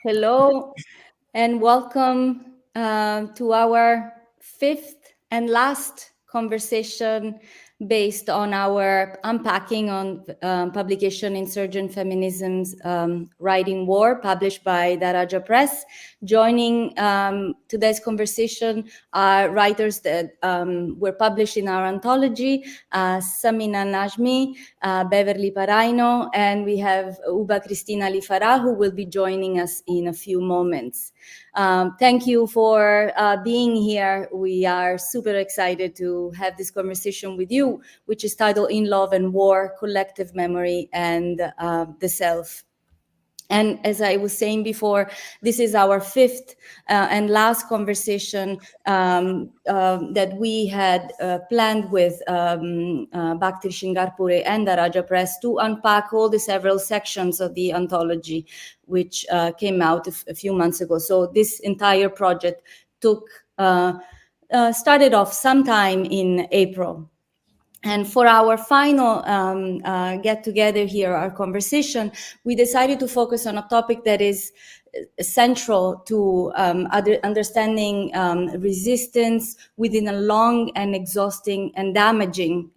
Hello and welcome to our fifth and last conversation based on our unpacking on publication Insurgent Feminisms, Writing War, published by Daraja Press. Joining today's conversation are writers that were published in our anthology, Samina Najmi, Beverly Parayno, and we have Ubah Cristina Ali Farah, who will be joining us in a few moments. Thank you for being here. We are super excited to have this conversation with you, which is titled In Love and War, Collective Memory and the Self. And as I was saying before, this is our fifth and last conversation that we had planned with Bhakti Shingarpure and Daraja Press to unpack all the several sections of the anthology, which came out a few months ago. So this entire project started off sometime in April. And for our final get together here, our conversation, we decided to focus on a topic that is central to understanding resistance within a long and exhausting and damaging,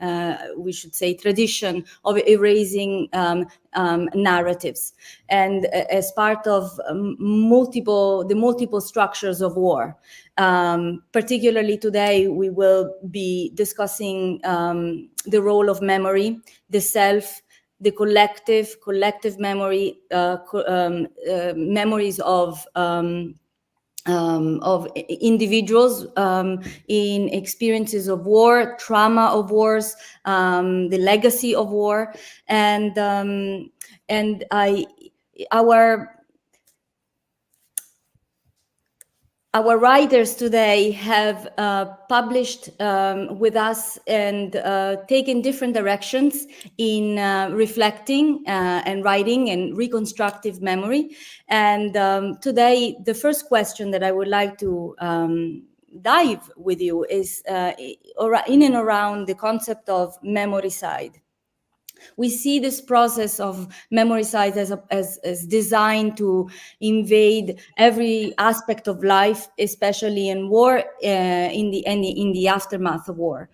we should say, tradition of erasing narratives, and as part of the multiple structures of war. Particularly today, we will be discussing the role of memory, the self, the collective memory, memories of individuals in experiences of war, trauma of wars, the legacy of war, and our writers today have published with us and taken different directions in reflecting and writing and reconstructive memory. And today, the first question that I would like to dive with you is in and around the concept of memoricide. We see this process of memoricide as designed to invade every aspect of life, especially in war, in the aftermath of war.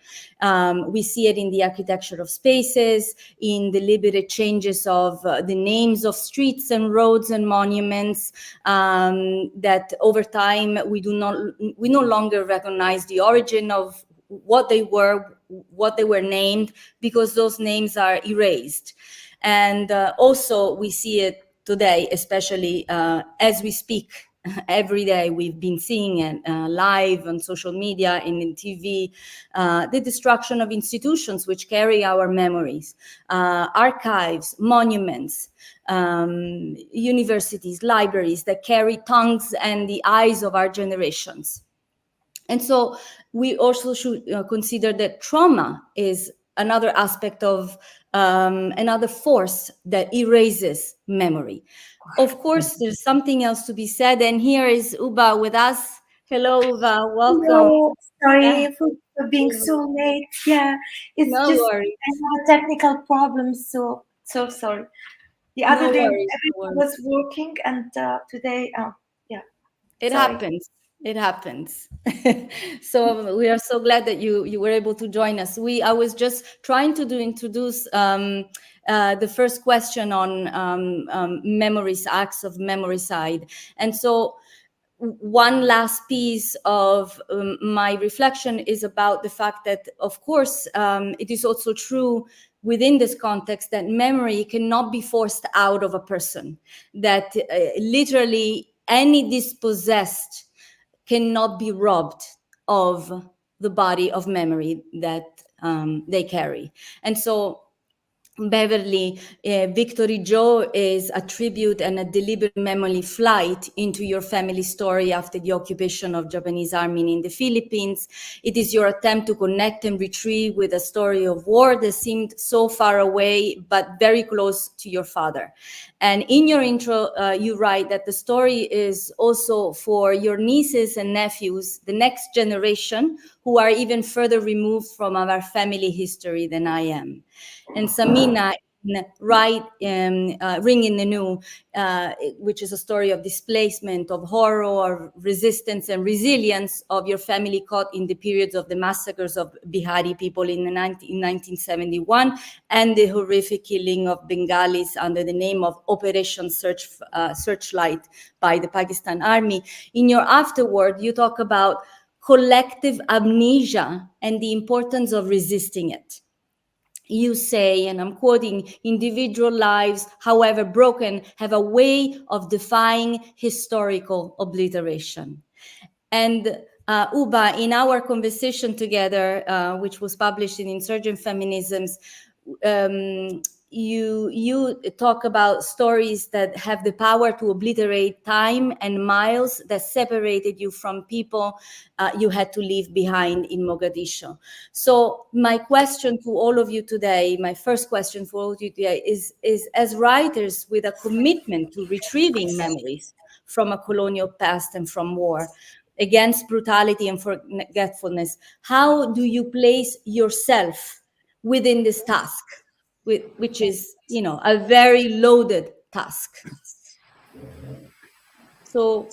We see it in the architecture of spaces, in deliberate changes of the names of streets and roads and monuments, that over time we no longer recognize the origin of what they were named, because those names are erased. And also we see it today, especially as we speak. Every day we've been seeing it live on social media and in TV, the destruction of institutions which carry our memories, archives, monuments, universities, libraries that carry tongues and the eyes of our generations. And so we also should consider that trauma is another aspect of another force that erases memory. Of course, there's something else to be said, and here is Ubah with us. Hello, Ubah, welcome. Hello. Sorry for being so late. Yeah, it's no just worries. I have a technical problem, so sorry. The other day everything was working, and today, yeah. It happens. It happens. So we are so glad that you were able to join us. I was just trying to introduce the first question on memories, acts of memoricide. And so one last piece of my reflection is about the fact that, of course, it is also true within this context that memory cannot be forced out of a person, that literally any dispossessed cannot be robbed of the body of memory that they carry. And so Beverly, Victory Joe is a tribute and a deliberate memory flight into your family story after the occupation of Japanese army in the Philippines. It is your attempt to connect and retrieve with a story of war that seemed so far away, but very close to your father. And in your intro, you write that the story is also for your nieces and nephews, the next generation, who are even further removed from our family history than I am. And Samina, Ring in the New, which is a story of displacement, of horror, of resistance and resilience of your family caught in the periods of the massacres of Bihari people in 1971 and the horrific killing of Bengalis under the name of Operation Searchlight by the Pakistan Army. In your afterword, you talk about collective amnesia and the importance of resisting it. You say, and I'm quoting, individual lives, however broken, have a way of defying historical obliteration. And Ubah, in our conversation together, which was published in Insurgent Feminisms, you talk about stories that have the power to obliterate time and miles that separated you from people you had to leave behind in Mogadishu. So my question to all of you today, my first question for all of you today is as writers with a commitment to retrieving memories from a colonial past and from war, against brutality and forgetfulness, how do you place yourself within this task, which is, a very loaded task? So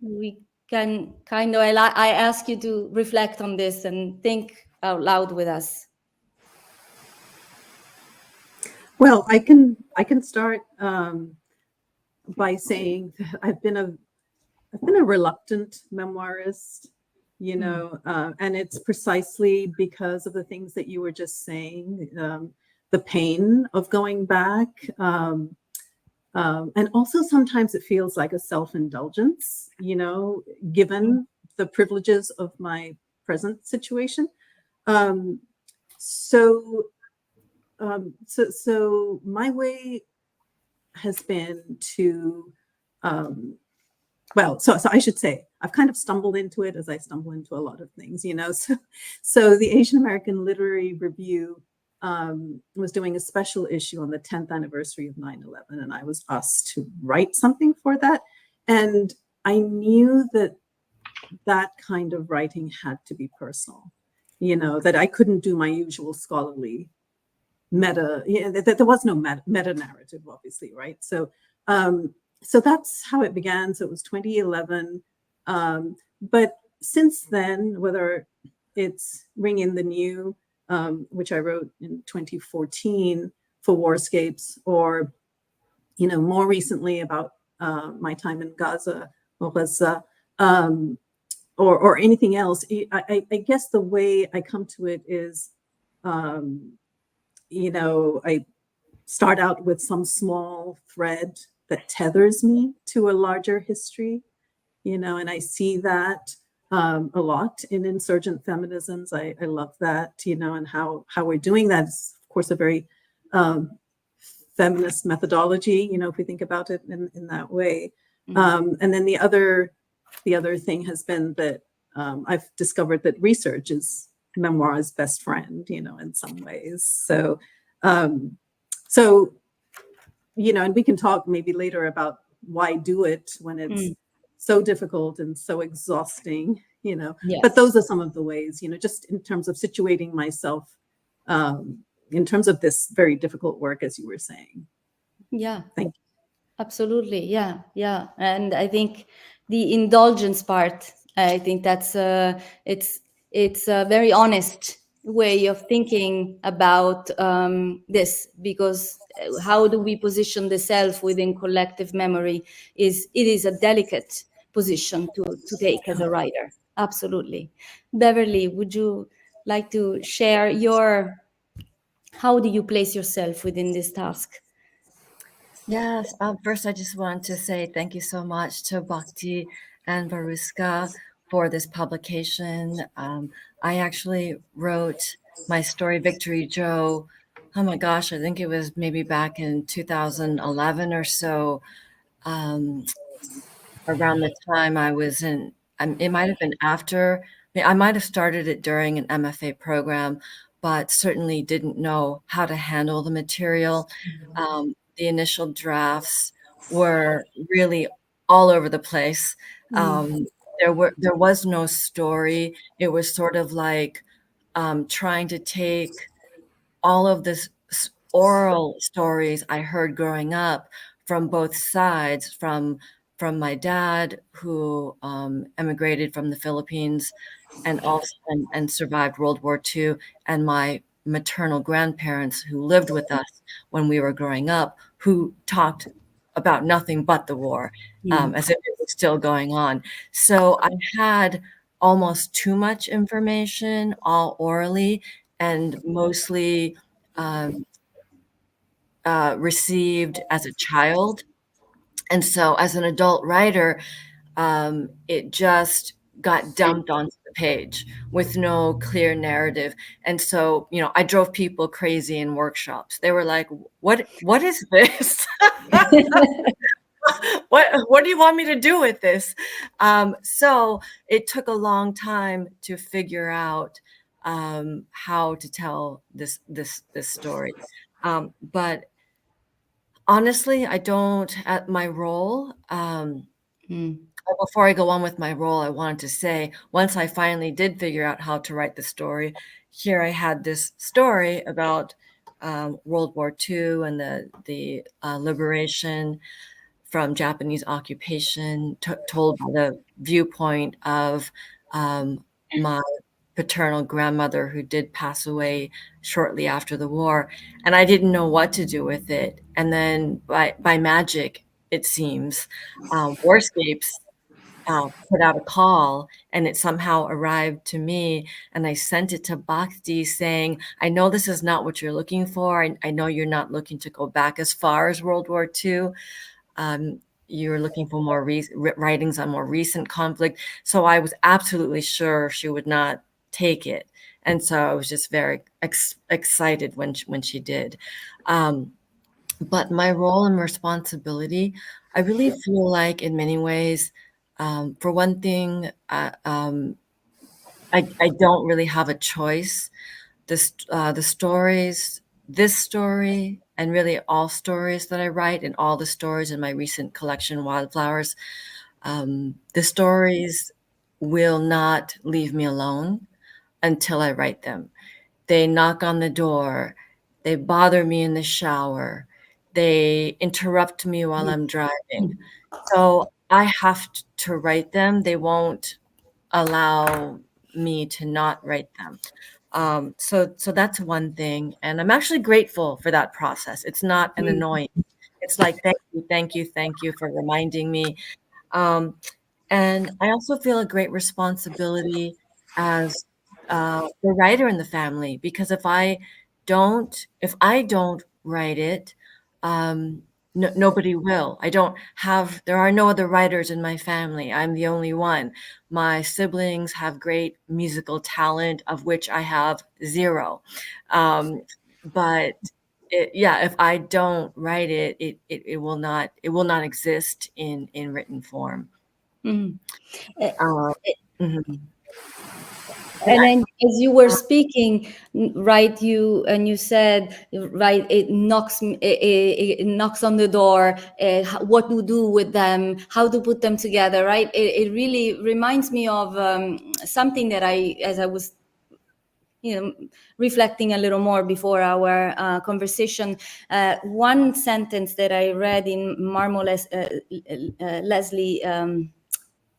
we can I ask you to reflect on this and think out loud with us. Well, I can start by saying that I've been a reluctant memoirist, and it's precisely because of the things that you were just saying, the pain of going back, and also sometimes it feels like a self-indulgence, given the privileges of my present situation. So my way has been to, so I should say, I've kind of stumbled into it as I stumble into a lot of things, So the Asian American Literary Review was doing a special issue on the 10th anniversary of 9/11, and I was asked to write something for that. And I knew that kind of writing had to be personal, that I couldn't do my usual scholarly meta, that there was no meta narrative, obviously, right? So that's how it began. So it was 2011. But since then, whether it's Ring in the New, which I wrote in 2014 for Warscapes, or, more recently about my time in Gaza, or anything else, I guess the way I come to it is, I start out with some small thread that tethers me to a larger history, and I see that a lot in Insurgent Feminisms. I love that, and how we're doing that is, of course, a very feminist methodology, if we think about it in that way. And then the other thing has been that I've discovered that research is memoir's best friend, in some ways. So, and we can talk maybe later about why do it when it's so difficult and so exhausting, Yes. But those are some of the ways, just in terms of situating myself, in terms of this very difficult work, as you were saying. Yeah. Thank you. Absolutely. Yeah. Yeah. And I think the indulgence part, I think that's it's a very honest way of thinking about this, because how do we position the self within collective memory it is a delicate position to take as a writer. Absolutely. Beverly, would you like to share how do you place yourself within this task? Yes. First, I just want to say thank you so much to Bhakti and Varuska for this publication. I actually wrote my story, Victory Joe. Oh my gosh, I think it was maybe back in 2011 or so, around the time I was in, it might have been after, I might have started it during an MFA program, but certainly didn't know how to handle the material. The initial drafts were really all over the place. There was no story. It was sort of like trying to take all of this oral stories I heard growing up from both sides, from my dad, who emigrated from the Philippines and also and survived World War II, and my maternal grandparents who lived with us when we were growing up, who talked about nothing but the war, as if it was still going on. So I had almost too much information, all orally, and mostly received as a child. And so as an adult writer, it just got dumped onto the page with no clear narrative. And so, I drove people crazy in workshops. They were like, what is this? What do you want me to do with this? So it took a long time to figure out how to tell this story. But honestly, I don't, at my role, before I go on with my role, I wanted to say, once I finally did figure out how to write the story, here I had this story about World War II and the liberation from Japanese occupation, told by the viewpoint of my paternal grandmother, who did pass away shortly after the war. And I didn't know what to do with it. And then by magic, it seems, Warscapes put out a call, and it somehow arrived to me, and I sent it to Bhakti saying, I know this is not what you're looking for. I know you're not looking to go back as far as World War II. You're looking for more writings on more recent conflict. So I was absolutely sure she would not take it. And so I was just very excited when she did. But my role and responsibility, I really feel like in many ways, for one thing, I don't really have a choice. The stories, this story, and really all stories that I write, and all the stories in my recent collection, Wildflowers, the stories will not leave me alone until I write them. They knock on the door. They bother me in the shower. They interrupt me while I'm driving. So I have to write them. They won't allow me to not write them. So that's one thing. And I'm actually grateful for that process. It's not an annoyance. It's like, thank you for reminding me. And I also feel a great responsibility as the writer in the family, because if I don't write it, nobody will. There are no other writers in my family. I'm the only one. My siblings have great musical talent, of which I have zero. But if I don't write it, it will not exist in written form. Mhm. Mhm. And then, as you were speaking, right, you said, right, it knocks on the door. What to do with them? How to put them together? Right. It really reminds me of something that as I was, reflecting a little more before our conversation. One sentence that I read in Marmole's Leslie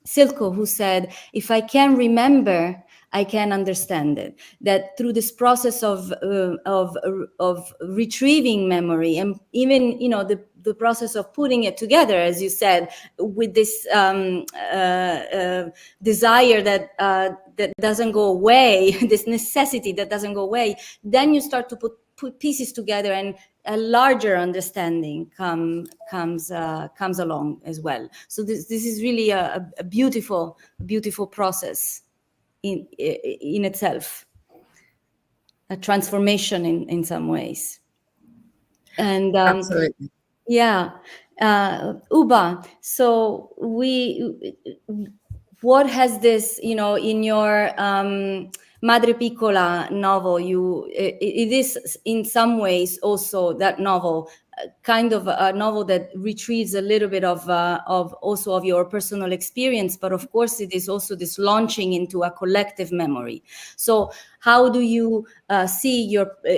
Silko, who said, if I can remember, I can understand it. That through this process of retrieving memory, and even the process of putting it together, as you said, with this desire that doesn't go away, this necessity that doesn't go away, then you start to put pieces together, and a larger understanding comes along as well. So this is really a beautiful process in itself, a transformation in some ways. And Absolutely. yeah, Ubah, so what has this, in your Madre Piccola novel, it is in some ways also, that novel kind of a novel that retrieves a little bit of also of your personal experience, but of course it is also this launching into a collective memory. So how do you see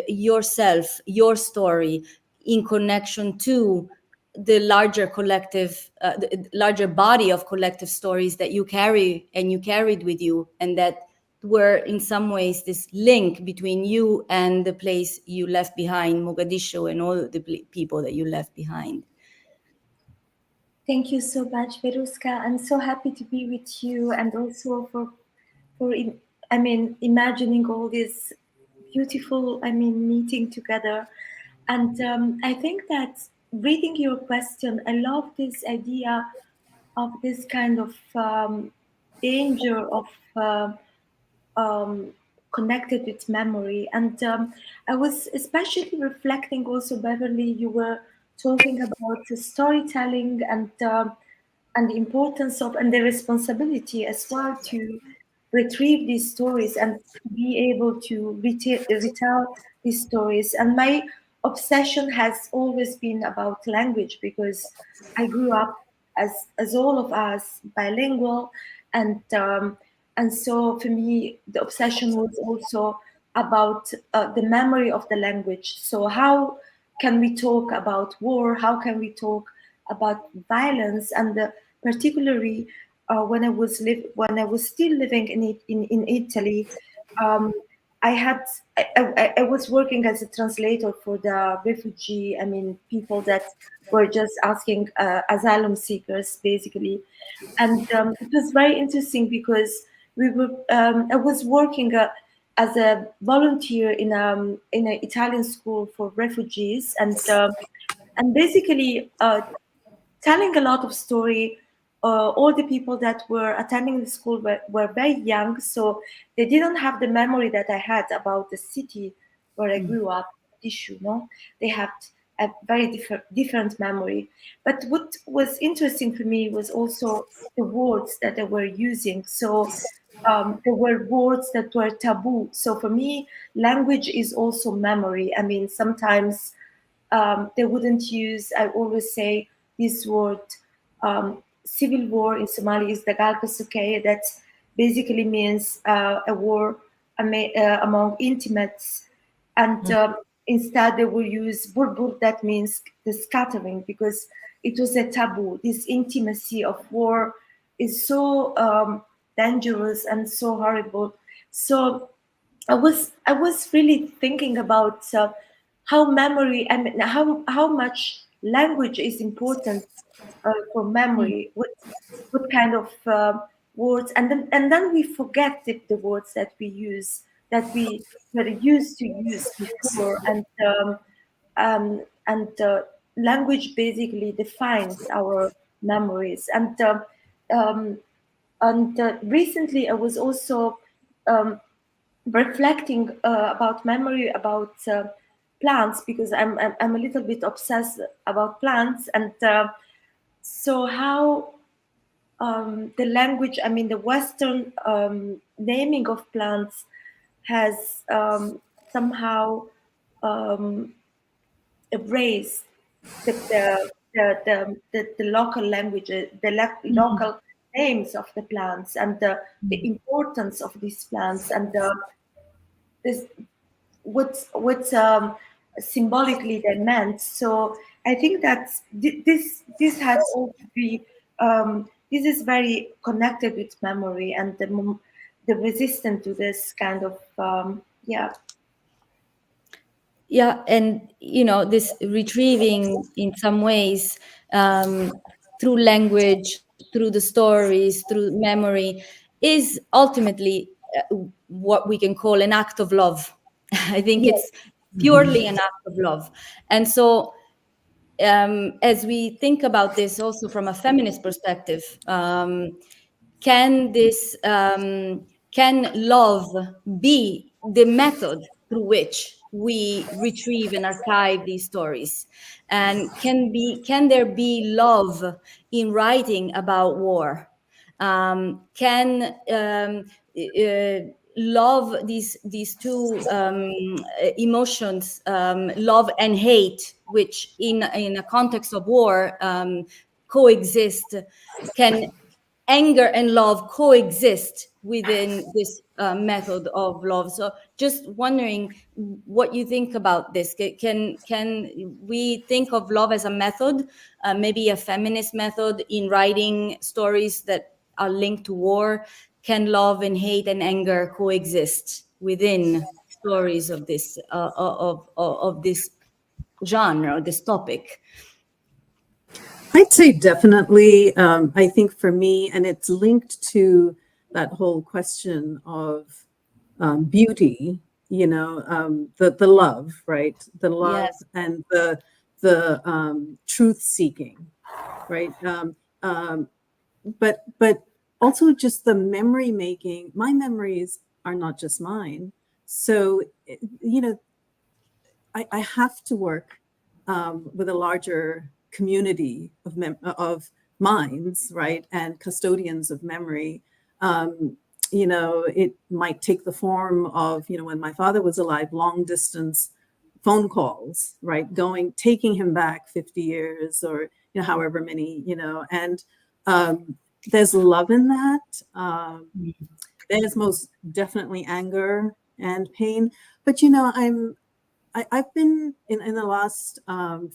yourself, your story, in connection to the larger collective, the larger body of collective stories that you carry and you carried with you, and that were in some ways this link between you and the place you left behind, Mogadishu, and all the people that you left behind? Thank you so much, Veruska. I'm so happy to be with you, and also for imagining all this beautiful, meeting together. And I think that reading your question, I love this idea of this kind of danger of um, connected with memory. And I was especially reflecting also, Beverly, you were talking about the storytelling and the importance of and the responsibility as well to retrieve these stories and to be able to retell these stories. And my obsession has always been about language, because I grew up as all of us bilingual, and so for me the obsession was also about the memory of the language. So how can we talk about war? How can we talk about violence? And particularly when I was still living in Italy, um, I was working as a translator for the refugee, people that were just asking asylum seekers, basically. And it was very interesting because I was working as a volunteer in an Italian school for refugees, and basically telling a lot of story. All the people that were attending the school were very young, so they didn't have the memory that I had about the city where I grew up, Issue, no? They had a very different memory. But what was interesting for me was also the words that they were using. So there were words that were taboo. So for me, language is also memory. Sometimes they wouldn't use, I always say this word, civil war in Somali is dagal kasukay, that basically means a war among intimates. And instead they will use burbur, that means the scattering, because it was a taboo. This intimacy of war is so dangerous and so horrible. So I was really thinking about how memory, how much language is important for memory. What kind of words, and then we forget the words that we use, that we were used to use before, and language basically defines our memories. And recently I was also um, reflecting about memory, about plants, because I'm a little bit obsessed about plants. And so how the language, the Western naming of plants has somehow um, erased the local languages, local names of the plants, and the importance of these plants, and this what's symbolically they meant. So I think that this has all to be this is very connected with memory, and the resistance to this kind of Yeah, and this retrieving in some ways, through language, through the stories, through memory, is ultimately what we can call an act of love. I think it's purely an act of love. And so as we think about this also from a feminist perspective, can love be the method through which we retrieve and archive these stories? And can there be love in writing about war? Can love, these two emotions, love and hate, which in a context of war coexist, can anger and love coexist within this method of love. So just wondering what you think about this. Can we think of love as a method, maybe a feminist method in writing stories that are linked to war? Can love and hate and anger coexist within stories of this of this genre, this topic? I'd say definitely. I think for me, and it's linked to that whole question of beauty, the love, right? The love Yes. and the truth seeking, right? But also just the memory making. My memories are not just mine, so I have to work with a larger community of minds, right, and custodians of memory. It might take the form of, when my father was alive, long distance phone calls, right, taking him back 50 years or however many, and there's love in that. There's most definitely anger and pain, but I've been in the last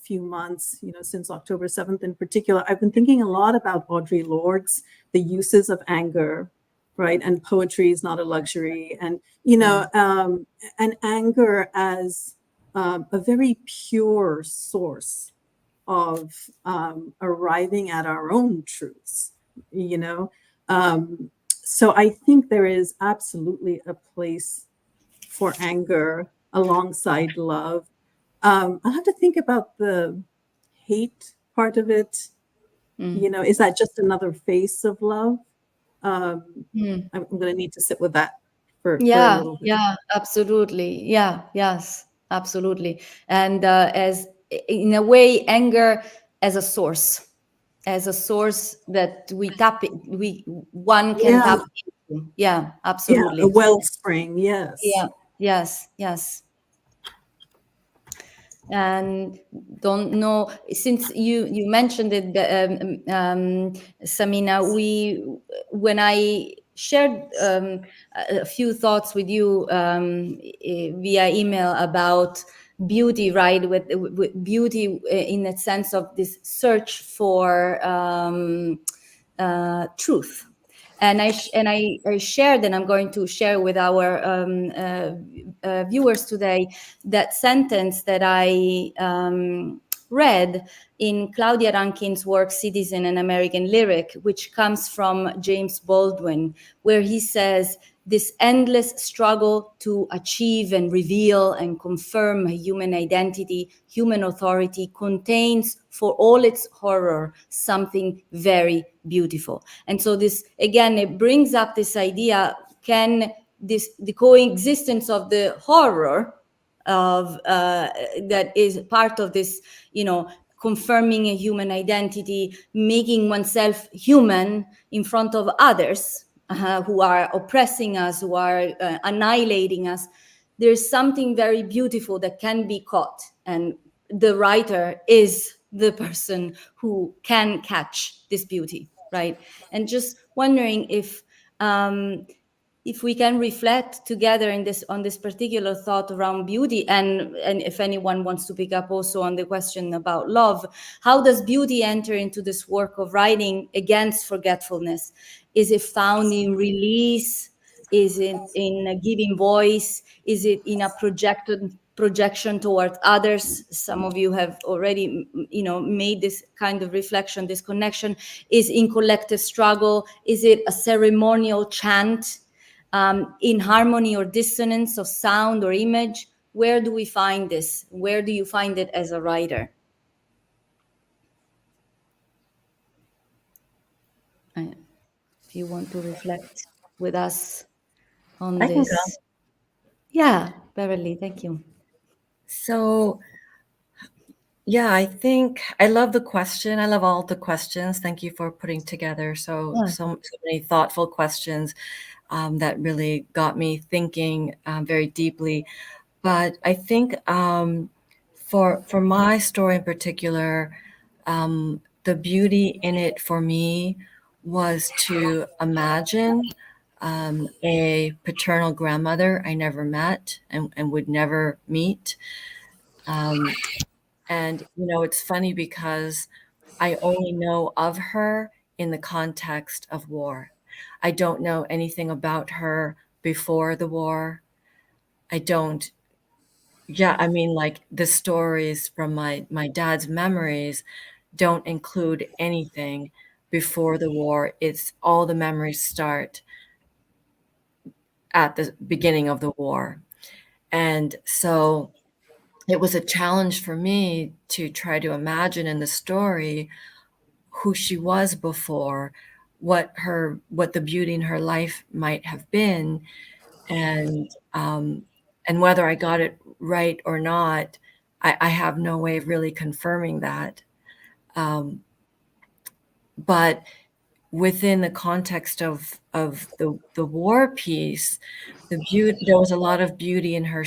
few months, since October 7th in particular, I've been thinking a lot about Audre Lorde's The Uses of Anger, right? And poetry is not a luxury. And, and anger as a very pure source of arriving at our own truths, So I think there is absolutely a place for anger alongside love. I'll have to think about the hate part of it. Is that just another face of love? I'm going to need to sit with that for a little bit. Yeah, absolutely. Yes, absolutely. And as in a way, anger as a source, that one can Yeah, tap into. Yeah, yeah, absolutely. a wellspring. Yes. Yeah, yes. And don't know, since you mentioned it, Samina, when I shared a few thoughts with you via email about beauty, right, with beauty in the sense of this search for truth. And I shared, and I'm going to share with our viewers today, that sentence that I read in Claudia Rankin's work Citizen and American Lyric, which comes from James Baldwin, where he says, this endless struggle to achieve and reveal and confirm human identity, human authority, contains, for all its horror, something very beautiful. And so this, again, it brings up this idea, the coexistence of the horror of that is part of this, confirming a human identity, making oneself human in front of others who are oppressing us, who are annihilating us. There's something very beautiful that can be caught, and the writer is the person who can catch this beauty, right? And just wondering if we can reflect together on this particular thought around beauty, and if anyone wants to pick up also on the question about love, how does beauty enter into this work of writing against forgetfulness? Is it found in release? Is it in giving voice? Is it in a projection towards others? Some of you have already, made this kind of reflection, this connection. Is in collective struggle? Is it a ceremonial chant? In harmony or dissonance of sound or image? Where do we find this? Where do you find it as a writer? If you want to reflect with us on I can go. this. Yeah, Beverly, thank you. So, yeah, I think I love the question. I love all the questions. Thank you for putting together so many thoughtful questions. that really got me thinking very deeply. But I think for my story in particular, the beauty in it for me was to imagine a paternal grandmother I never met and would never meet. And, it's funny because I only know of her in the context of war. I don't know anything about her before the war. I don't, yeah, I mean, like the stories from my dad's memories don't include anything before the war. It's all the memories start at the beginning of the war. And so it was a challenge for me to try to imagine in the story who she was before, what the beauty in her life might have been, and whether I got it right or not, I have no way of really confirming that. But within the context of the war piece, there was a lot of beauty in her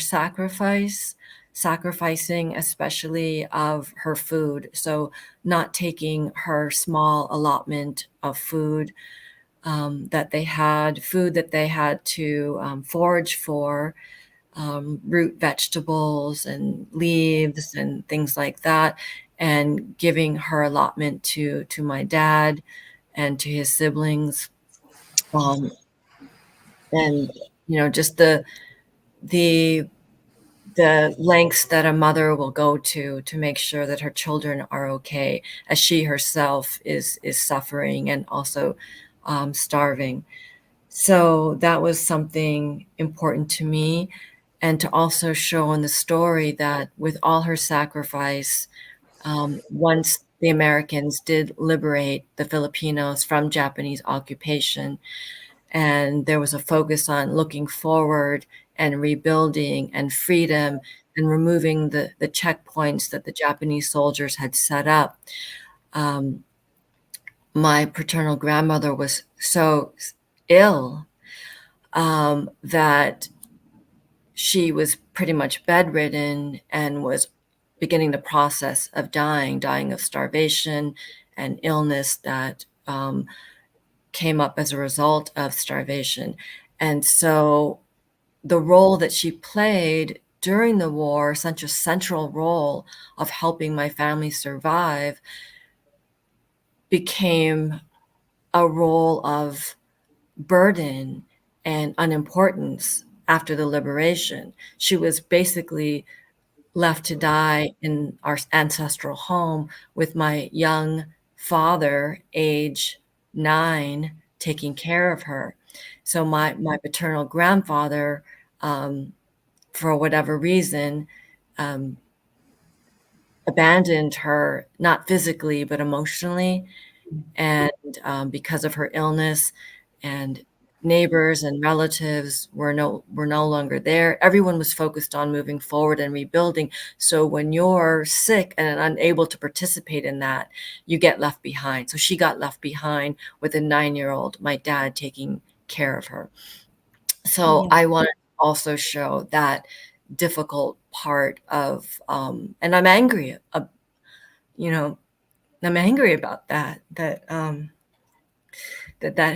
sacrificing especially of her food. So not taking her small allotment of food that they had to forage for, root vegetables and leaves and things like that, and giving her allotment to my dad and to his siblings, um, and just the lengths that a mother will go to make sure that her children are okay, as she herself is suffering and also starving. So that was something important to me, and to also show in the story that with all her sacrifice, once the Americans did liberate the Filipinos from Japanese occupation, and there was a focus on looking forward and rebuilding and freedom and removing the checkpoints that the Japanese soldiers had set up. My paternal grandmother was so ill that she was pretty much bedridden and was beginning the process of dying of starvation and illness that came up as a result of starvation. And so the role that she played during the war, such a central role of helping my family survive, became a role of burden and unimportance after the liberation. She was basically left to die in our ancestral home with my young father, age 9, taking care of her. So my paternal grandfather, for whatever reason, abandoned her, not physically, but emotionally. And because of her illness, and neighbors and relatives were no longer there. Everyone was focused on moving forward and rebuilding. So when you're sick and unable to participate in that, you get left behind. So she got left behind with a 9-year-old, my dad taking care of her. So Yeah. I wanted to also show that difficult part of, and I'm angry, I'm angry about that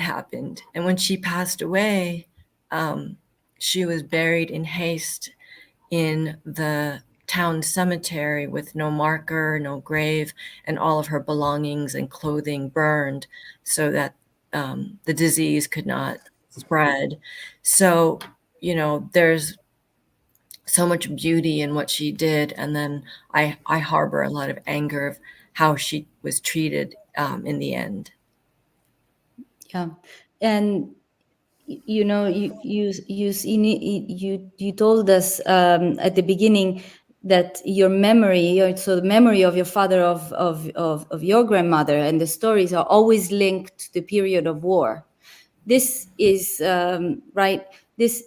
happened. And when she passed away, she was buried in haste in the town cemetery with no marker, no grave, and all of her belongings and clothing burned so that the disease could not spread. So, there's so much beauty in what she did. And then I harbor a lot of anger of how she was treated in the end. Yeah. And you told us at the beginning that your memory, so the memory of your father, of your grandmother, and the stories are always linked to the period of war. This is right. This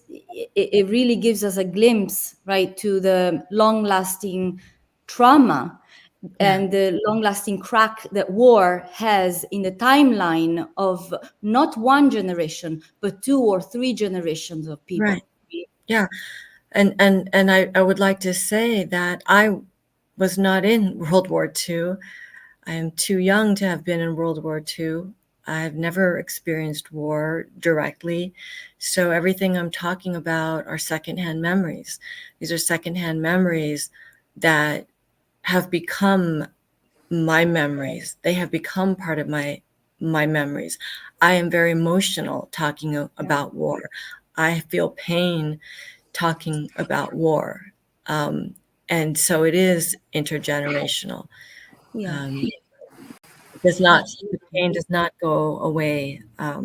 it really gives us a glimpse, right, to the long-lasting trauma and the long-lasting crack that war has in the timeline of not one generation, but 2 or 3 generations of people. Right. Yeah. And I would like to say that I was not in World War II. I am too young to have been in World War II. I've never experienced war directly. So everything I'm talking about are secondhand memories. These are secondhand memories that have become my memories. They have become part of my memories. I am very emotional talking about war. I feel pain talking about war. And so it is intergenerational. Yeah. The pain does not go away. Yeah.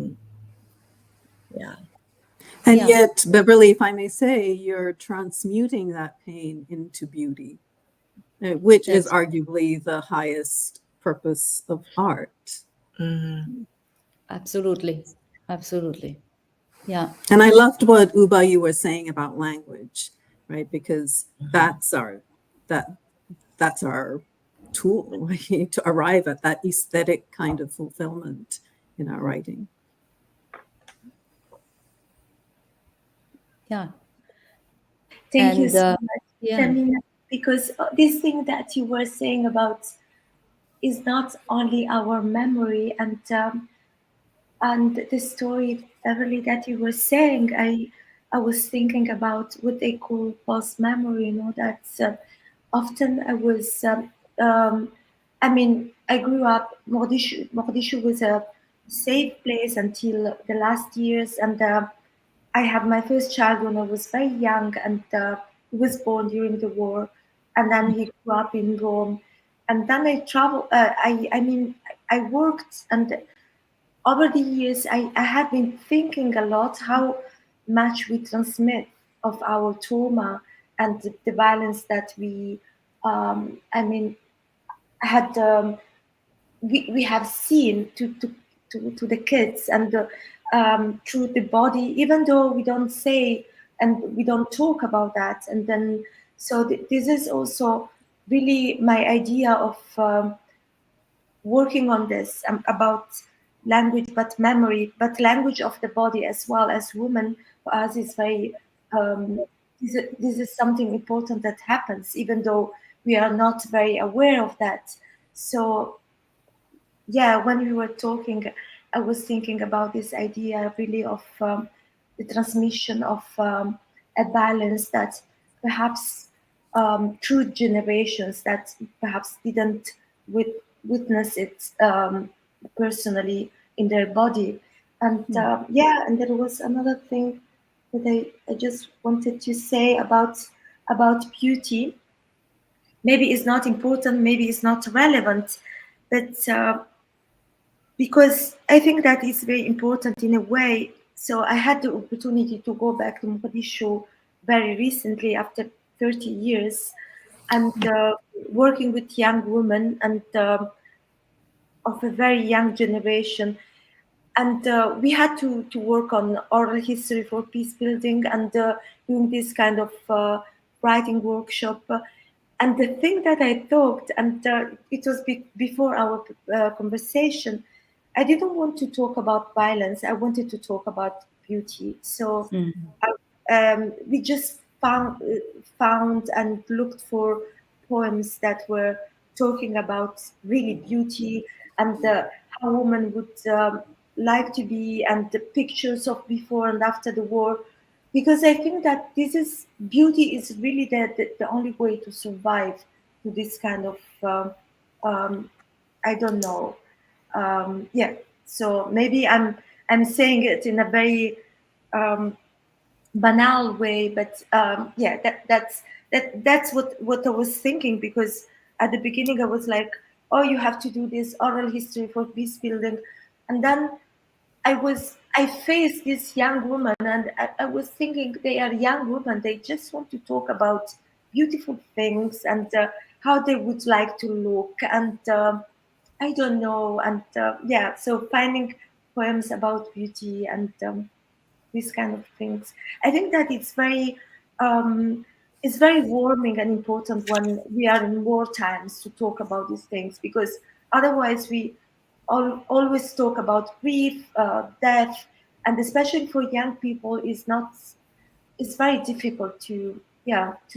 And Yeah. yet, Beverly, if I may say, you're transmuting that pain into beauty, which is That's arguably the highest purpose of art. Mhm. absolutely. Absolutely. Yeah. And I loved what Ubah you were saying about language, right? Because that's our tool, right? To arrive at that aesthetic kind of fulfillment in our writing. Yeah. Thank you And so much, yeah. Samina, because this thing that you were saying about is not only our memory and the story, Beverly, that you were saying. I was thinking about what they call past memory. You know, that's often I was. I mean, I grew up. Mogadishu was a safe place until the last years, and I had my first child when I was very young, and he was born during the war, and then he grew up in Rome, and then I traveled. I mean, I worked, and over the years, I have been thinking a lot how much we transmit of our trauma and the violence that we, I mean, had. We have seen to the kids and through the body, even though we don't say and we don't talk about that. And then, so this is also really my idea of working on this about language, but memory, but language of the body as well as women. For us is very, this is something important that happens, even though we are not very aware of that. So yeah, when we were talking, I was thinking about this idea really of the transmission of a balance that perhaps through generations that perhaps didn't witness it personally in their body. And yeah, and there was another thing that I just wanted to say about beauty. Maybe it's not important, maybe it's not relevant, but because I think that is very important in a way. So I had the opportunity to go back to Mogadishu very recently after 30 years and working with young women and of a very young generation. And we had to work on oral history for peace building and doing this kind of writing workshop. And the thing that I thought, and it was before our conversation, I didn't want to talk about violence. I wanted to talk about beauty. So we just found and looked for poems that were talking about really beauty and how women would like to be, and the pictures of before and after the war, because I think that this is beauty is really the only way to survive to this kind of I don't know. Yeah, so maybe I'm saying it in a very banal way, but yeah, that's what I was thinking, because at the beginning I was like, oh, you have to do this oral history for peace building, and then I faced this young woman, and I was thinking they are young women, they just want to talk about beautiful things and how they would like to look, and I don't know, and yeah, so finding poems about beauty and these kind of things. I think that it's very it's very warming and important when we are in war times to talk about these things, because otherwise we always talk about grief, death, and especially for young people, is not. It's very difficult to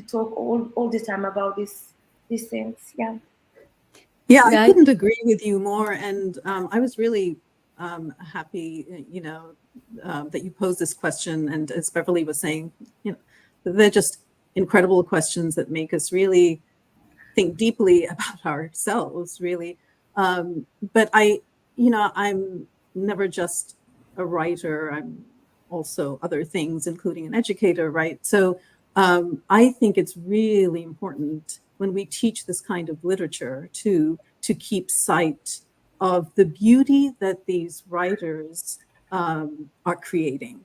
talk all the time about these things. Yeah. Yeah, I Yeah, couldn't agree with you more. And I was really happy, that you posed this question. And as Beverly was saying, they're just incredible questions that make us really think deeply about ourselves, really. But I'm never just a writer. I'm also other things, including an educator, right? So I think it's really important when we teach this kind of literature to keep sight of the beauty that these writers are creating.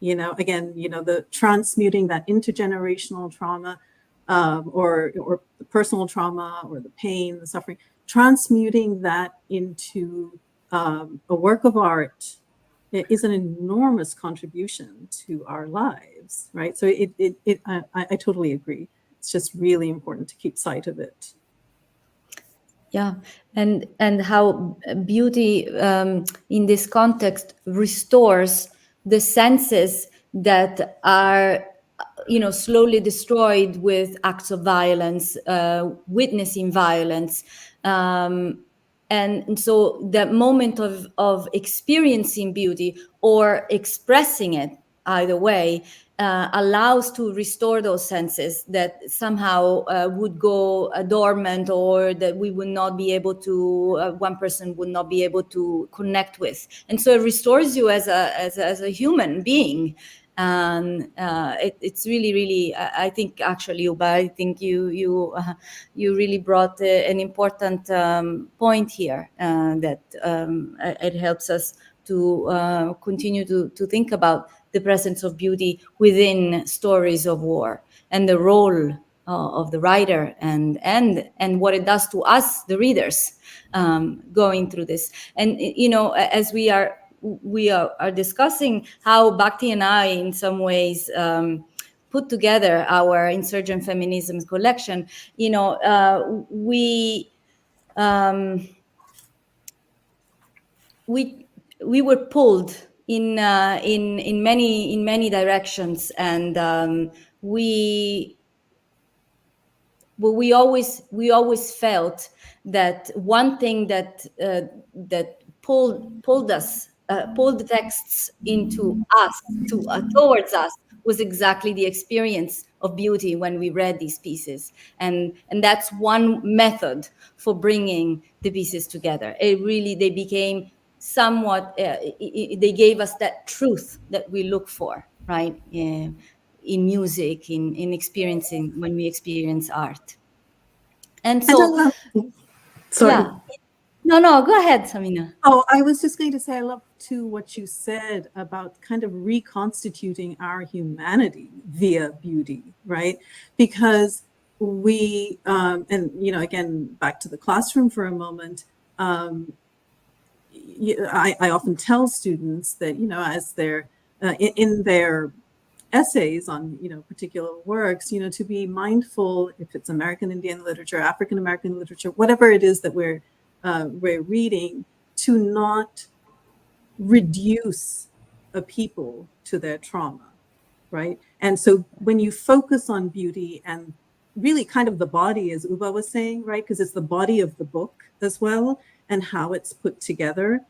Again, the transmuting that intergenerational trauma, or the personal trauma or the pain, the suffering, transmuting that into a work of art is an enormous contribution to our lives, right? So I totally agree. It's just really important to keep sight of it. yeah, and how beauty in this context restores the senses that are, slowly destroyed with acts of violence, witnessing violence. And so the moment of experiencing beauty or expressing it, either way, allows to restore those senses that somehow would go dormant, or that we would not be able to, one person would not be able to connect with. And so it restores you as a human being. And it's really, really, I think, actually, Ubah, I think you really brought an important point here, that it helps us to continue to think about the presence of beauty within stories of war, and the role of the writer, and what it does to us, the readers, going through this. And as we are discussing how Bhakti and I, in some ways, put together our Insurgent Feminisms collection, we were pulled in many directions, and we always felt that one thing that pulled the texts into us, towards us, was exactly the experience of beauty when we read these pieces, and that's one method for bringing the pieces together. They became somewhat, they gave us that truth that we look for, right? In music, in experiencing, when we experience art. And And I so, love, sorry. yeah, no, go ahead, Samina. Oh, I was just going to say, I love too what you said about kind of reconstituting our humanity via beauty, right? Because we, and again, back to the classroom for a moment. I often tell students that as they're in their essays on particular works, to be mindful, if it's American Indian literature, African American literature, whatever it is that we're reading, to not reduce a people to their trauma, right? And so when you focus on beauty and really kind of the body, as Ubah was saying, right, because it's the body of the book as well, and how it's put together,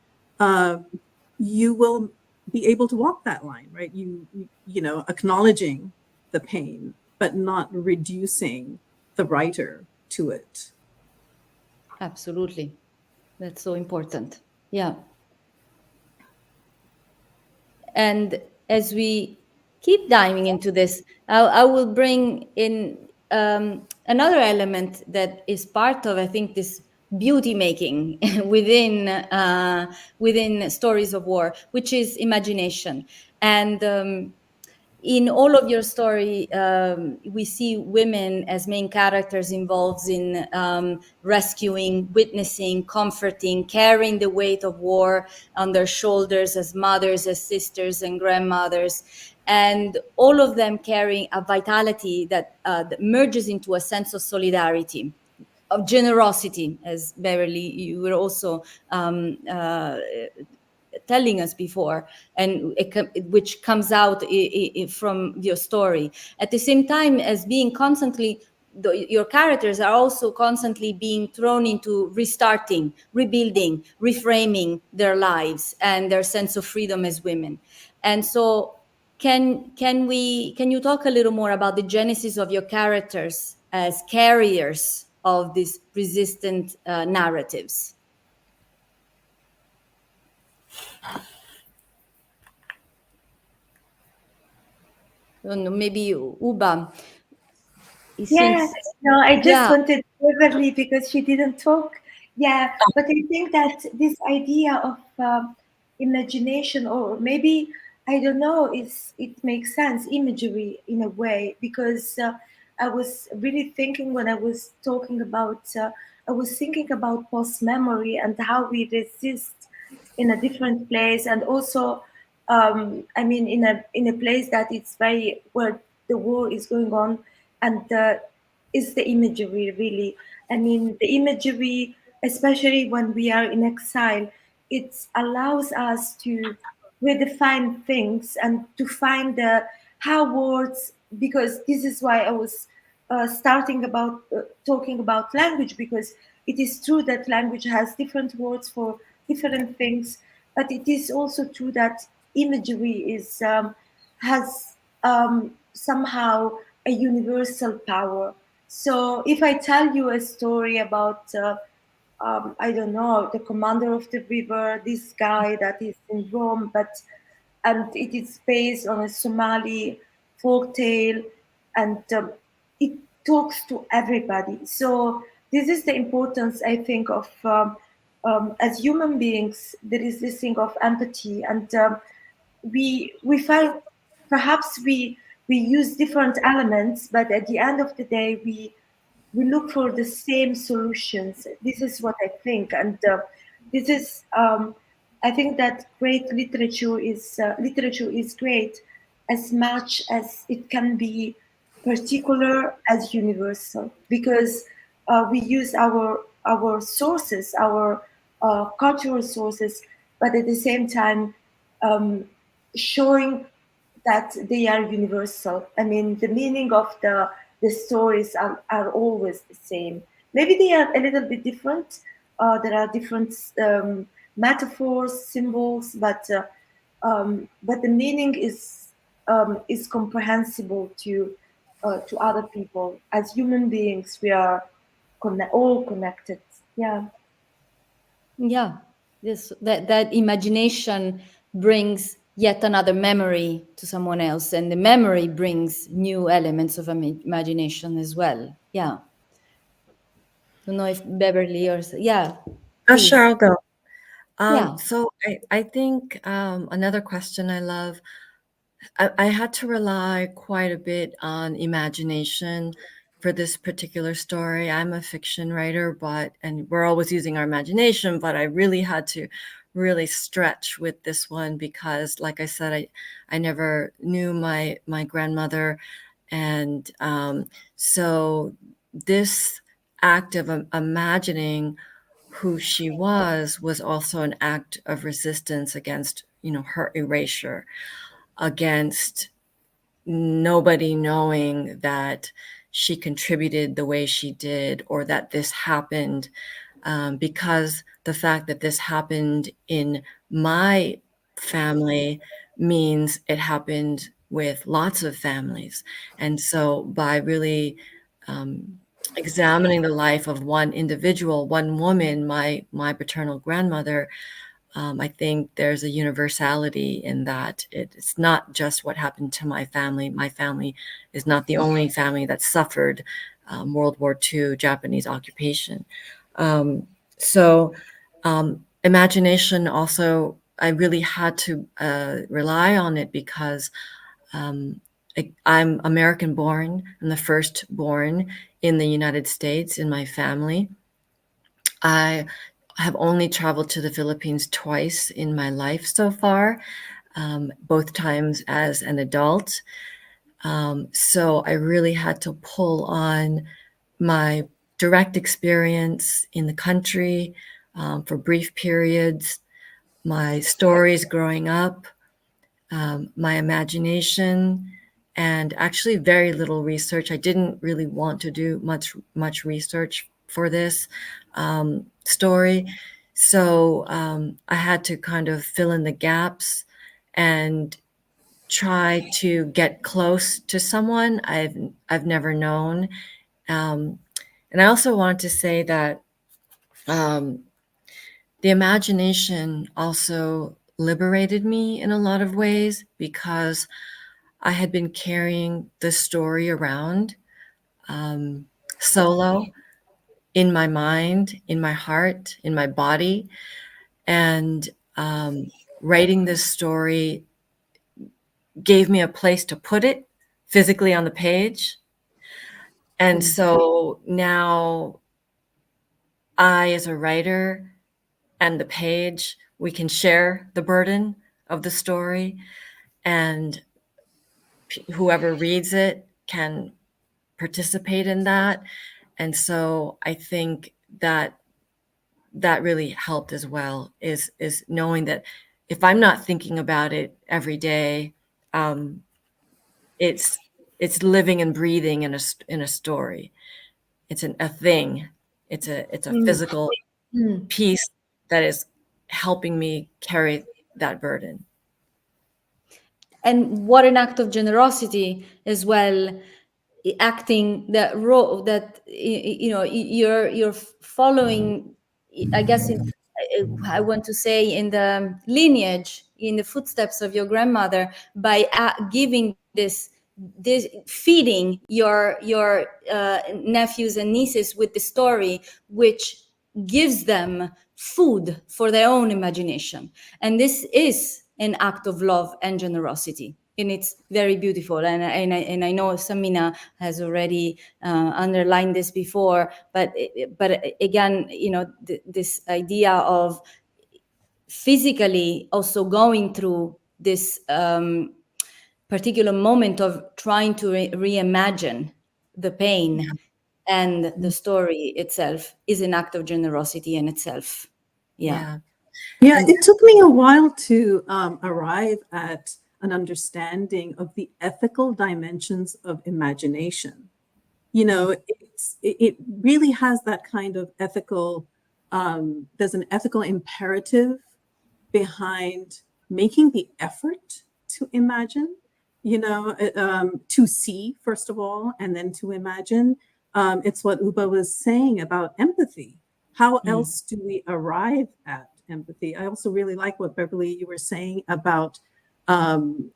you will be able to walk that line, right? Acknowledging the pain, but not reducing the writer to it. Absolutely. That's so important. Yeah. And as we keep diving into this, I will bring in another element that is part of, I think, this beauty making within stories of war, which is imagination. And in all of your story, we see women as main characters involved in rescuing, witnessing, comforting, carrying the weight of war on their shoulders as mothers, as sisters and grandmothers. and all of them carrying a vitality that merges into a sense of solidarity, of generosity, as Beverly, you were also telling us before, and which comes out from your story. At the same time as being constantly, your characters are also constantly being thrown into restarting, rebuilding, reframing their lives and their sense of freedom as women. And so can you talk a little more about the genesis of your characters as carriers of these resistant narratives? Maybe Ubah. Yeah, no, I just Yeah. wanted Beverly because she didn't talk. Yeah, but I think that this idea of imagination, or maybe I don't know, it makes sense, imagery in a way, because I was really thinking when I was talking about, I was thinking about post memory and how we resist in a different place, and also, I mean, in a place that it's very where the war is going on, and is the imagery really. I mean, the imagery, especially when we are in exile, it allows us to redefine things and to find the how words, because this is why I was starting about talking about language, because it is true that language has different words for different things, but it is also true that imagery is has somehow a universal power. So if I tell you a story about I don't know, the commander of the river, this guy that is in Rome, but and it is based on a Somali folk tale, and it talks to everybody. So this is the importance, I think, of as human beings. There is this thing of empathy, and we find perhaps we use different elements, but at the end of the day, we look for the same solutions. This is what I think, and this is I think that great literature is great as much as it can be particular as universal, because we use our sources, our cultural sources, but at the same time um, showing that they are universal. I mean, the meaning of the stories are always the same. Maybe they are a little bit different. There are different metaphors, symbols, but the meaning is comprehensible to other people. As human beings, we are all connected. Yeah. Yeah, this that imagination brings yet another memory to someone else, and the memory brings new elements of imagination as well. Yeah. Don't know if Beverly or yeah, Oh, sure, please. I'll go. Yeah. So I think another question I love, I had to rely quite a bit on imagination for this particular story. I'm a fiction writer, and we're always using our imagination, but I really had to really stretch with this one because, like I said, I never knew my grandmother. And so this act of imagining who she was also an act of resistance against, her erasure, against nobody knowing that she contributed the way she did or that this happened, because the fact that this happened in my family means it happened with lots of families. And so by really examining the life of one individual, one woman, my paternal grandmother, I think there's a universality in that. It's not just what happened to my family. My family is not the only family that suffered World War II, Japanese occupation. So imagination also, I really had to rely on it because I'm American born. I'm the first born in the United States in my family. I have only traveled to the Philippines twice in my life so far. both times as an adult. So I really had to pull on my direct experience in the country for brief periods, my stories growing up, my imagination, and actually very little research. I didn't really want to do much research for this story. So I had to kind of fill in the gaps and try to get close to someone I've never known. And I also want to say that the imagination also liberated me in a lot of ways, because I had been carrying the story around solo in my mind, in my heart, in my body. And writing this story gave me a place to put it physically on the page. And so now I, as a writer, and the page, we can share the burden of the story, and whoever reads it can participate in that. And so I think that that really helped as well, is knowing that if I'm not thinking about it every day, it's living and breathing in a story. It's a thing. It's a physical piece that is helping me carry that burden. And what an act of generosity as well, acting that role, that you're following, I guess I want to say, in the lineage, in the footsteps of your grandmother, by giving this feeding your nephews and nieces with the story, which gives them food for their own imagination. And this is an act of love and generosity, and it's very beautiful. And I know Samina has already underlined this before, but again, this idea of physically also going through this particular moment of trying to reimagine the pain and the story itself is an act of generosity in itself. Yeah, it took me a while to arrive at an understanding of the ethical dimensions of imagination. It really has that kind of ethical, there's an ethical imperative behind making the effort to imagine, to see, first of all, and then to imagine. It's what Ubah was saying about empathy. How else do we arrive at empathy? I also really like what, Beverly, you were saying about, freeing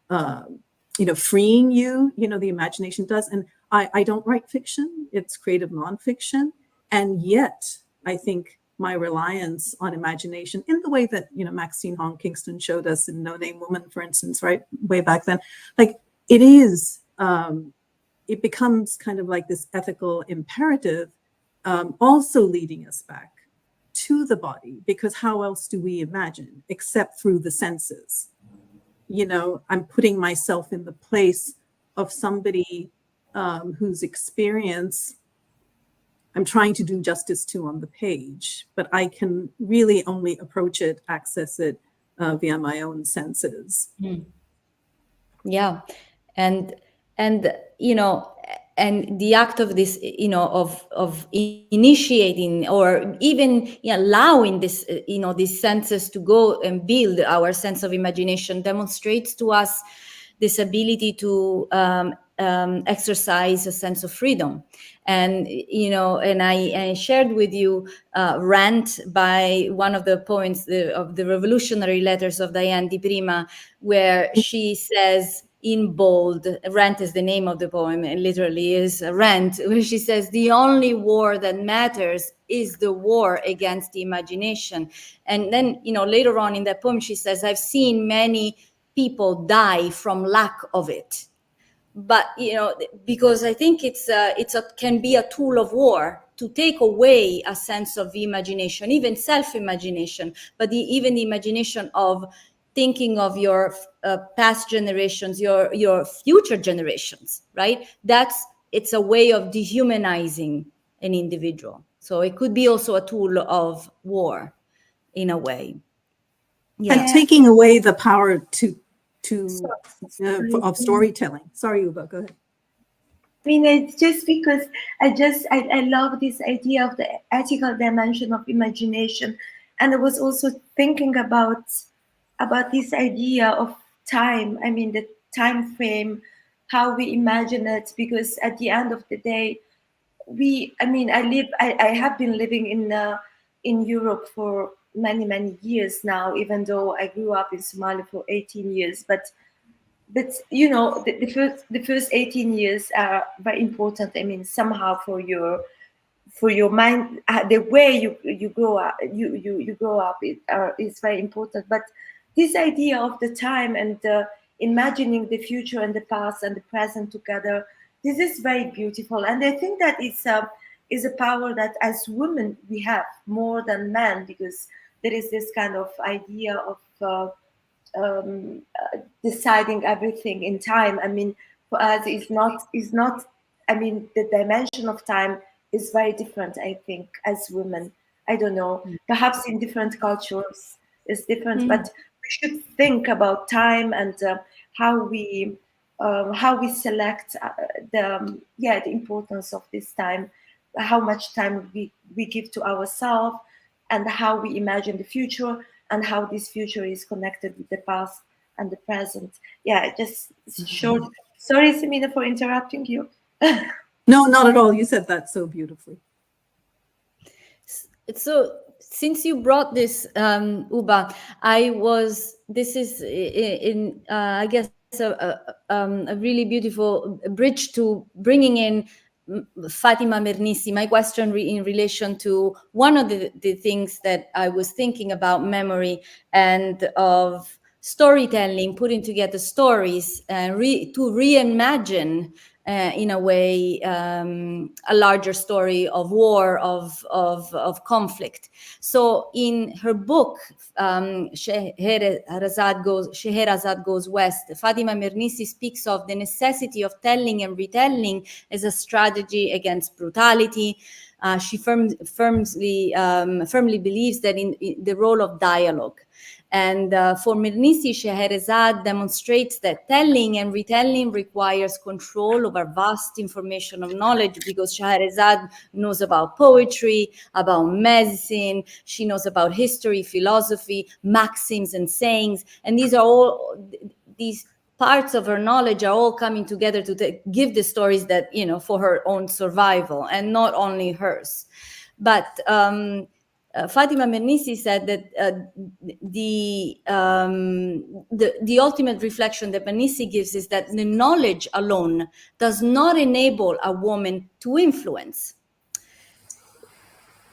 you, the imagination does. And I don't write fiction, it's creative nonfiction. And yet, I think my reliance on imagination in the way that, Maxine Hong Kingston showed us in No Name Woman, for instance, right, way back then, like it is, it becomes kind of like this ethical imperative, also leading us back to the body, because how else do we imagine except through the senses? I'm putting myself in the place of somebody whose experience I'm trying to do justice to on the page, but I can really only approach it, access it via my own senses. Yeah, and and the act of this, of initiating, or even allowing this, these senses to go and build our sense of imagination, demonstrates to us this ability to exercise a sense of freedom. And and I shared with you Rant, by one of the poems of the Revolutionary Letters of Diane Di Prima, where she says in bold, Rant is the name of the poem, and literally is a rant, where she says, the only war that matters is the war against the imagination. And then later on in that poem she says, I've seen many people die from lack of it. But because I think it's can be a tool of war to take away a sense of imagination, even self-imagination, but even the imagination of thinking of your past generations, your future generations, right? It's a way of dehumanizing an individual. So it could be also a tool of war in a way. And Yeah. taking away the power Sorry. of storytelling. Sorry, Ubah, go ahead. I mean, it's just because I love this idea of the ethical dimension of imagination, and I was also thinking about this idea of time. I mean, the time frame, how we imagine it, because at the end of the day, I have been living in Europe for many years now, even though I grew up in Somalia for 18 years, but you know, the first 18 years are very important. I mean, somehow for your mind, the way you grow up, you grow up is very important. But this idea of the time and imagining the future and the past and the present together, this is very beautiful, and I think that is a power that as women we have more than men, because there is this kind of idea of deciding everything in time. I mean, for us, is not. I mean, the dimension of time is very different. I think as women, I don't know. Perhaps in different cultures it's different, but we should think about time and how we select the importance of this time, how much time we give to ourselves, and how we imagine the future, and how this future is connected with the past and the present. Yeah, just short. Sorry, Samina, for interrupting you. No, not at all. You said that so beautifully. So since you brought this, Ubah, this is in I guess a really beautiful bridge to bringing in Fatima Mernissi. My question in relation to one of the things that I was thinking about memory and of storytelling, putting together stories to reimagine in a way a larger story of war, of conflict. So in her book, Scheherazade Goes West, Fatima Mernissi speaks of the necessity of telling and retelling as a strategy against brutality. She firmly believes that in the role of dialogue. And for Mernissi, Scheherazade demonstrates that telling and retelling requires control over vast information of knowledge, because Scheherazade knows about poetry, about medicine, she knows about history, philosophy, maxims and sayings, and these parts of her knowledge are all coming together to give the stories that, you know, for her own survival, and not only hers. But Fatima Mernissi said that the ultimate reflection that Mernissi gives is that the knowledge alone does not enable a woman to influence.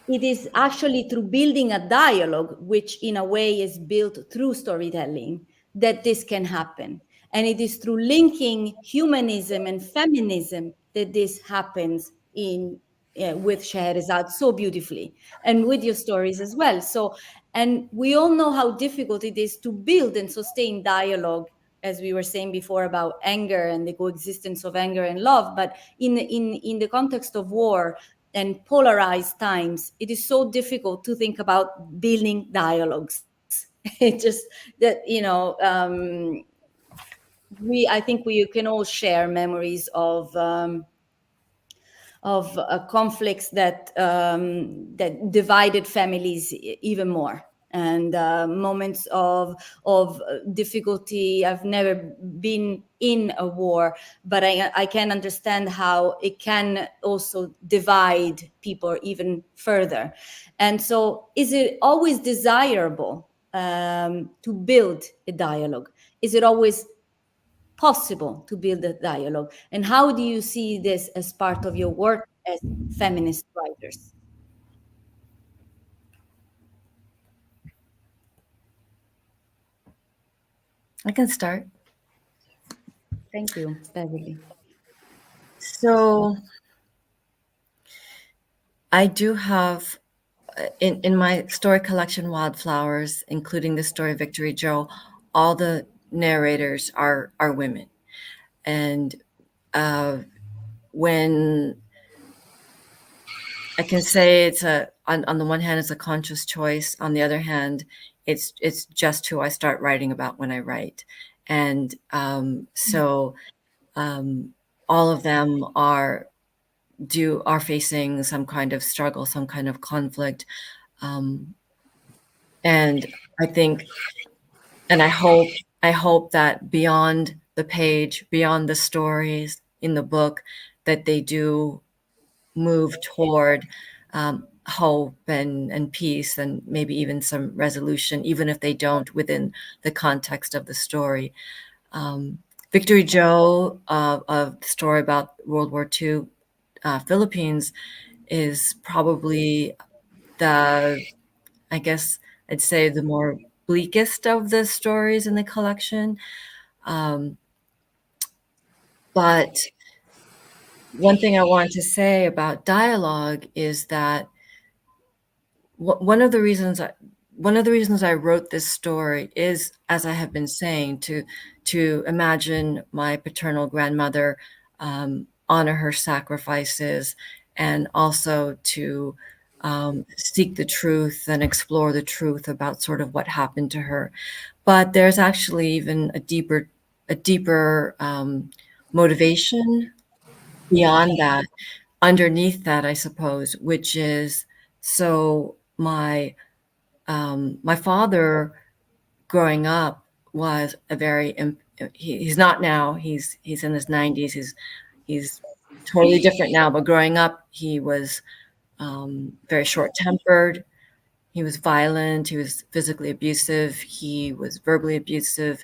It is actually through building a dialogue, which in a way is built through storytelling, that this can happen. And it is through linking humanism and feminism that this happens with Scheherazade so beautifully, and with your stories as well. So, and we all know how difficult it is to build and sustain dialogue, as we were saying before about anger and the coexistence of anger and love. But in the context of war and polarized times, it is so difficult to think about building dialogues. It just that, you know, I think we can all share memories of conflicts that divided families even more, and moments of difficulty. I've never been in a war, but I can understand how it can also divide people even further. And so, is it always desirable to build a dialogue? Is it always possible to build a dialogue? And how do you see this as part of your work as feminist writers? I can start. Thank you, Beverly. So I do have in my story collection Wildflowers, including the story Victory Joe, all the narrators are women. And when I can say it's on the one hand, it's a conscious choice. On the other hand, it's just who I start writing about when I write. And so all of them are facing some kind of struggle, some kind of conflict. And I think, and I hope that beyond the page, beyond the stories in the book, that they do move toward hope and peace, and maybe even some resolution, even if they don't within the context of the story. Victory Joe, of the story about World War II Philippines, is probably I guess I'd say the more bleakest of the stories in the collection. But one thing I want to say about dialogue is that one of the reasons I wrote this story is, as I have been saying, to imagine my paternal grandmother, honor her sacrifices, and also to seek the truth and explore the truth about sort of what happened to her. But there's actually even a deeper motivation beyond that, underneath that, I suppose, which is, so my father growing up was a very, he's not now, he's in his 90s, he's totally different now, but growing up, he was very short-tempered, he was violent, he was physically abusive, he was verbally abusive.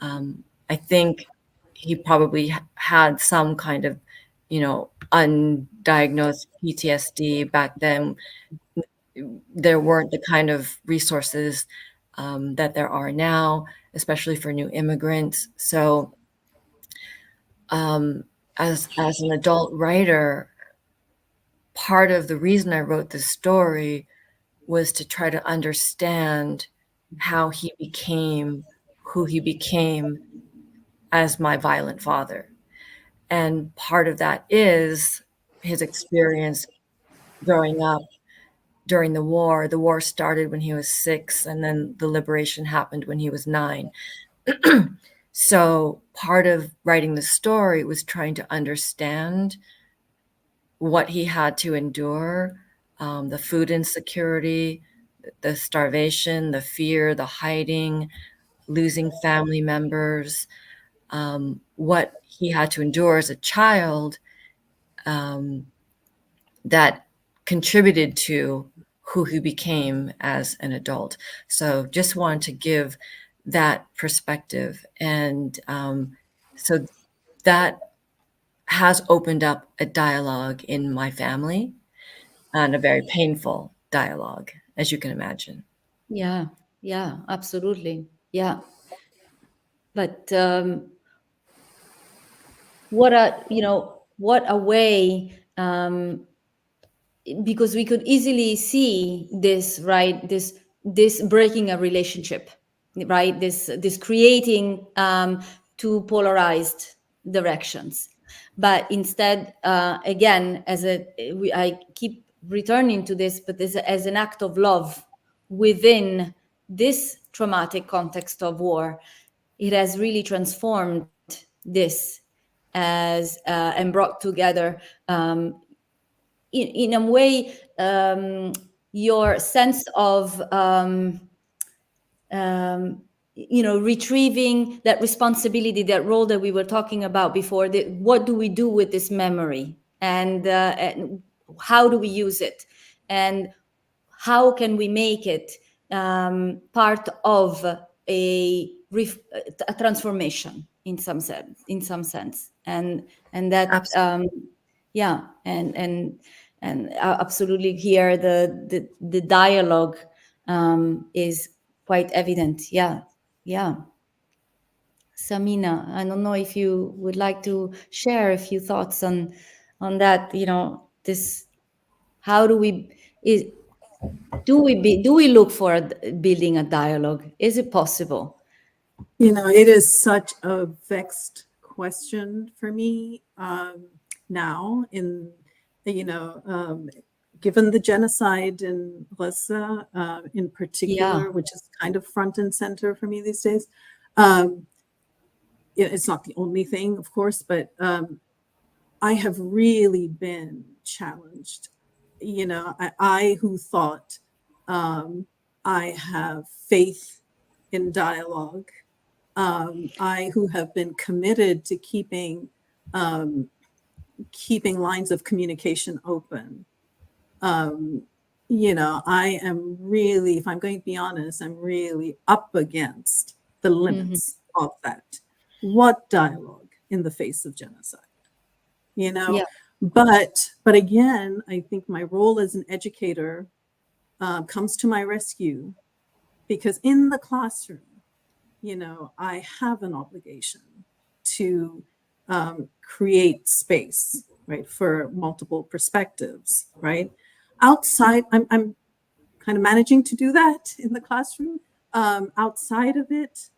I think he probably had some kind of, undiagnosed PTSD back then. There weren't the kind of resources that there are now, especially for new immigrants. So as an adult writer, part of the reason I wrote this story was to try to understand how he became who he became as my violent father. And part of that is his experience growing up during the war. The war started when he was 6, and then the liberation happened when he was 9. So part of writing the story was trying to understand what he had to endure, the food insecurity, the starvation, the fear, the hiding, losing family members, what he had to endure as a child, that contributed to who he became as an adult. So just wanted to give that perspective. And so that has opened up a dialogue in my family, and a very painful dialogue, as you can imagine. Yeah, absolutely. Yeah. But what a way, because we could easily see this, right? This breaking a relationship, right? This creating two polarized directions. But instead, again, I keep returning to this, but as an act of love within this traumatic context of war, it has really transformed this as and brought together, in a way, your sense of retrieving that responsibility, that role that we were talking about before. What do we do with this memory, and how do we use it, and how can we make it part of a transformation in some sense, and that yeah, and absolutely here the dialogue is quite evident. Yeah. Samina, I don't know if you would like to share a few thoughts on that. This, how do we do we look for building a dialogue? Is it possible? It is such a vexed question for me now given the genocide in Gaza in particular, which is kind of front and center for me these days. It's not the only thing, of course, but I have really been challenged. I who thought I have faith in dialogue, I who have been committed to keeping lines of communication open. I am really, if I'm going to be honest, I'm really up against the limits of that. What dialogue in the face of genocide? But again, I think my role as an educator comes to my rescue, because in the classroom, I have an obligation to create space, right, for multiple perspectives, right? Outside, I'm kind of managing to do that in the classroom. Outside of it,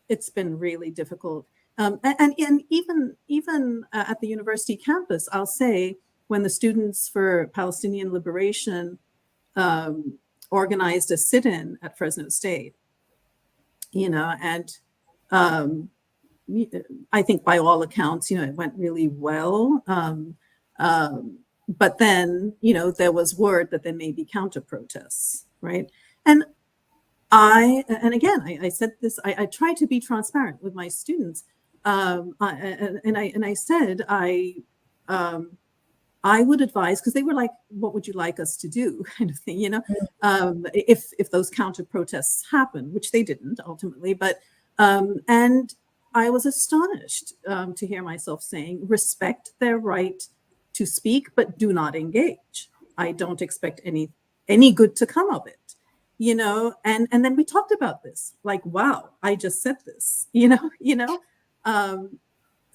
it's been really difficult. And even at the university campus, I'll say, when the Students for Palestinian Liberation organized a sit-in at Fresno State, and I think by all accounts, it went really well. But then, there was word that there may be counter protests, right? And again, I said this, I try to be transparent with my students. I said, I would advise, because they were like, what would you like us to do, kind of thing, if those counter protests happen, which they didn't ultimately. But and I was astonished to hear myself saying, respect their right to speak, but do not engage. I don't expect any good to come of it, and then we talked about this, like, wow, I just said this,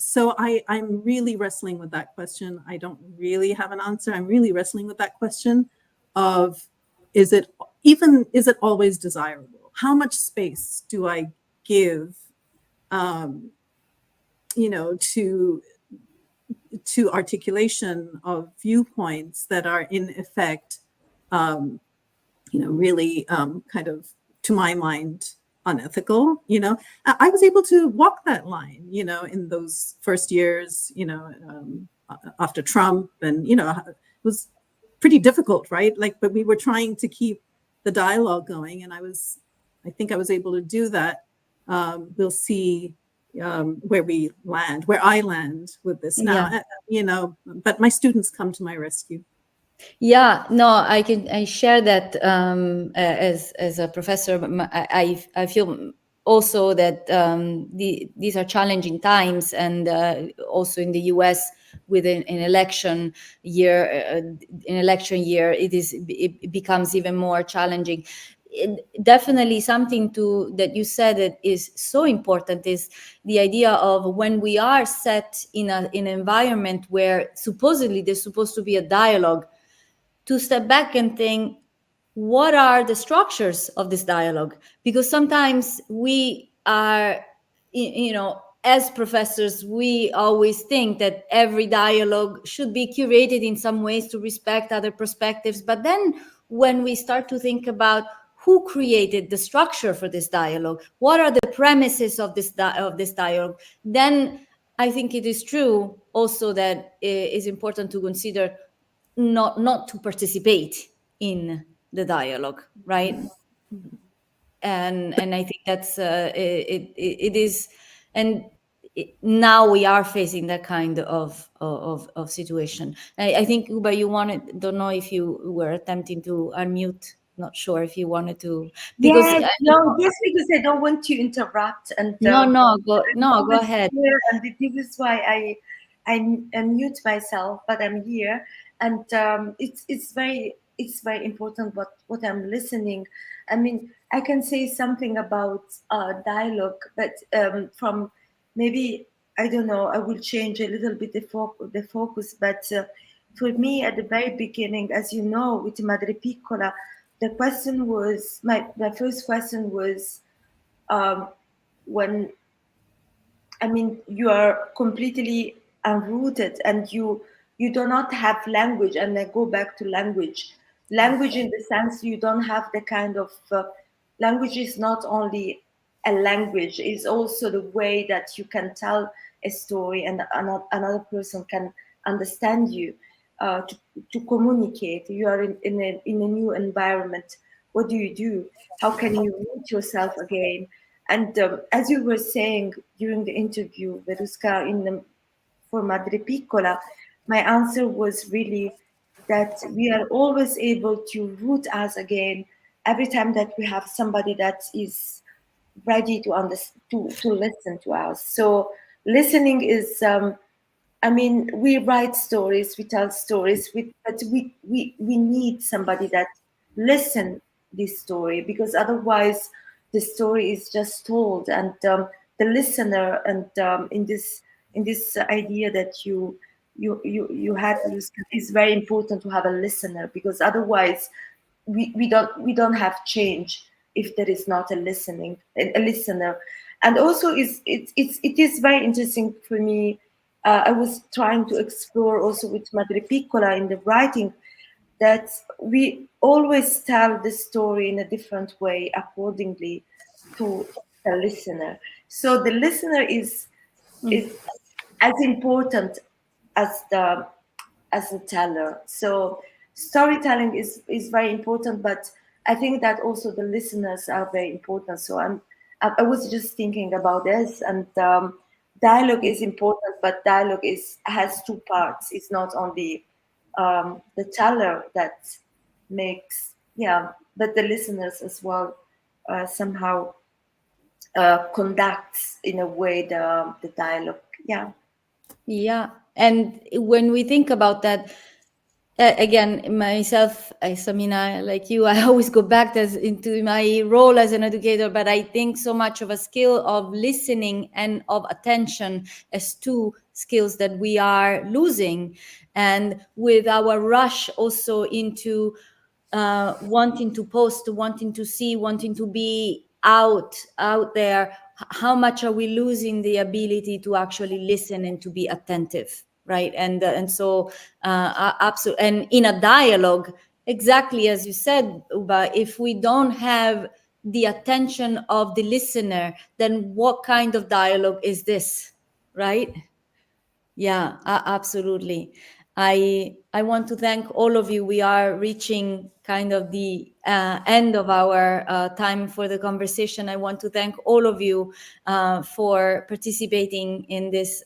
so I'm really wrestling with that question. I don't really have an answer. I'm really wrestling with that question of, is it always desirable? How much space do I give, to articulation of viewpoints that are in effect, really kind of, to my mind, unethical. I was able to walk that line, in those first years, after Trump, and, it was pretty difficult, right? But we were trying to keep the dialogue going, and I think I was able to do that. We'll see where I land with this now, but my students come to my rescue. Yeah, no, I share that as a professor. I feel also that these are challenging times, and also in the U.S. with an election year, it becomes even more challenging. Definitely something that you said that is so important is the idea of, when we are set in an environment where supposedly there's supposed to be a dialogue, to step back and think, what are the structures of this dialogue? Because sometimes we are, as professors, we always think that every dialogue should be curated in some ways to respect other perspectives. But then when we start to think about who created the structure for this dialogue, what are the premises of this dialogue, then I think it is true also that it is important to consider not to participate in the dialogue, right? And I think that's it is, and now we are facing that kind of situation. I think, Ubah, don't know if you were attempting to unmute. Not sure if you wanted to, because yes, because I don't want to interrupt, and go ahead. And this is why I mute myself, but I'm here, and it's very important what I'm listening. I mean, I can say something about dialogue, but from maybe, I don't know, I will change a little bit the focus, but for me, at the very beginning, as you know, with Madre Piccola, the question was, my first question was, when I mean, you are completely unrooted, and you do not have language. And I go back to language. Language, in the sense, you don't have the kind of language is not only a language; it's also the way that you can tell a story, and another person can understand you. To communicate, you are in a new environment. What do you do? How can you root yourself again? And as you were saying during the interview, Veruska, for Madre Piccola, my answer was really that we are always able to root us again every time that we have somebody that is ready to to listen to us. So listening is I mean, we write stories, we tell stories, but we need somebody that listen this story, because otherwise the story is just told, and the listener, and in this idea that you had, is very important to have a listener, because otherwise we don't have change if there is not a listener. And also it is very interesting for me. I was trying to explore also with Madre Piccola in the writing, that we always tell the story in a different way accordingly to the listener. So the listener is as important as the teller. So storytelling is very important, but I think that also the listeners are very important. So I was just thinking about this, and dialogue is important, but dialogue has two parts. It's not only the teller that makes, yeah, but the listeners as well somehow conducts in a way the dialogue. Yeah. Yeah. And when we think about that, again, myself, Samina, like you, I always go back into my role as an educator, but I think so much of a skill of listening and of attention as two skills that we are losing. And with our rush also into wanting to post, wanting to see, wanting to be out there, how much are we losing the ability to actually listen and to be attentive, right? And so absolutely, and in a dialogue, exactly as you said, Ubah, if we don't have the attention of the listener, then what kind of dialogue is this, right? Yeah, absolutely. I want to thank all of you. We are reaching kind of the end of our time for the conversation. I want to thank all of you for participating in this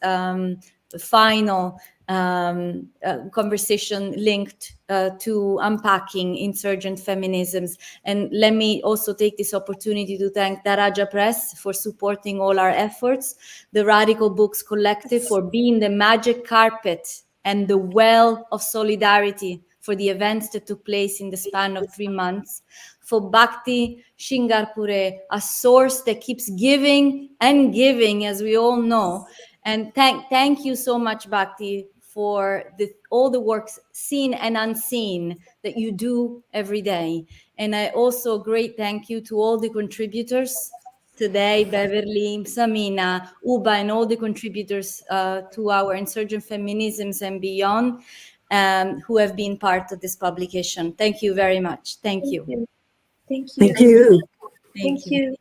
final conversation linked to unpacking insurgent feminisms. And let me also take this opportunity to thank Daraja Press for supporting all our efforts, the Radical Books Collective for being the magic carpet and the well of solidarity for the events that took place in the span of 3 months, for Bhakti Shingarpure, a source that keeps giving and giving, as we all know. And thank you so much, Bhakti, for all the works seen and unseen that you do every day. And I also great thank you to all the contributors today, Beverly, Samina, Ubah, and all the contributors to our Insurgent Feminisms and beyond, who have been part of this publication. Thank you very much. Thank you. Thank you. Thank you. Thank you.